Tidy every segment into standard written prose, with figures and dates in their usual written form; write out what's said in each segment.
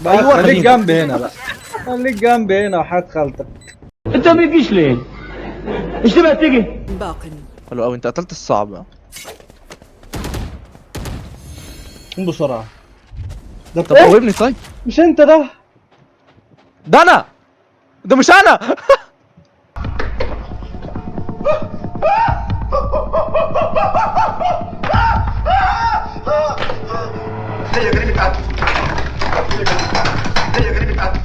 ايوه خليك جنبي هنا بقى، خليك جنبي هنا وحياة خالتك. انت ما بتجيش ليه؟ مش تبقى تيجي؟ باق. حلو قوي، انت قتلت الصعب. قوم بسرعة. ده طب إيه؟ قومني طيب. مش انت ده؟ ده انا، ده مش انا. هي جريمة قتل، هي جريمة قتل.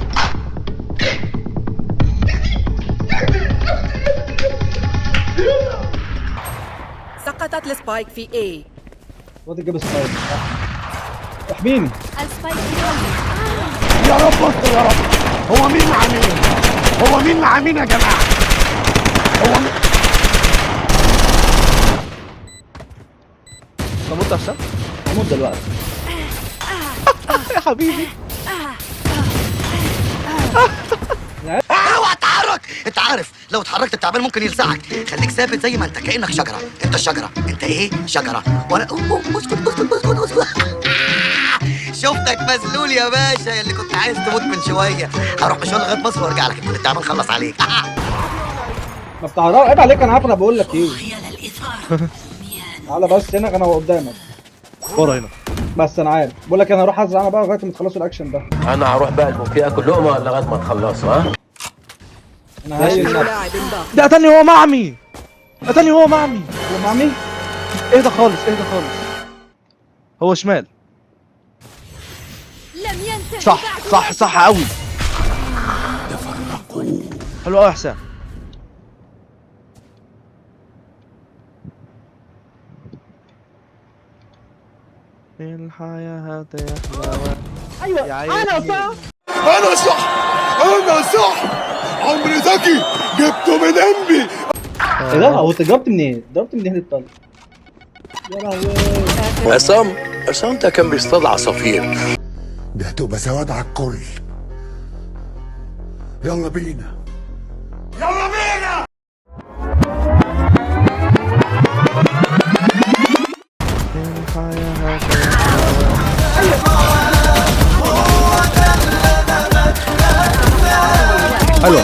سقطت السبايك في A. وادي جاب السبايك. احميني. السبايك يا رب استر يا رب. هو مين مع مين؟ هو مين مع مين يا جماعة؟ هو مين؟ تموت احسن. هموت دلوقتي. يا حبيبي. اوعى تتحرك. انت عارف لو اتحركت التعبان ممكن يلسعك. خليك ثابت زي ما انت كانك شجره. انت الشجره. انت ايه؟ شجره. وانا اسكت اسكت اسكت اسكت. شفتك مذلول يا باشا، يا اللي كنت عايز تموت من شويه. هروح مشوار لغايه مصر وارجع لك يكون التعبان خلص عليك. ما بتعرف، عيب عليك، انا عارف انا بقول لك ايه. تعالى بس هنا، انا قدامك. ورا هنا. بس انا عارف، بقول لك انا هروح ازرع انا بقى لغايه ما تخلصوا الاكشن ده. انا هروح بقى البوفيه اكل لقمه لغايه ما تخلصوا. ها؟ انا عايز لاعب باق. ده قتلني هو معمي، قتلني هو معمي. هو مع مين؟ اهدى خالص، اهدى خالص. هو شمال. لم ينتهي صح صح صح قوي. حلو قوي يا حسام. الحياة هتحلى. ايوه انا صح. أنا صح، أنا صح. عمرو زكي جبته من أمي. ايه ده؟ هو انت ضربت منين؟ ضربت منين الطلق؟ يا لهوي. عصام ده كان بيصطاد عصافير. ده هتبقى سواد على الكل. يلا بينا، يلا بينا. حلوة.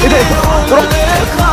ايه ده؟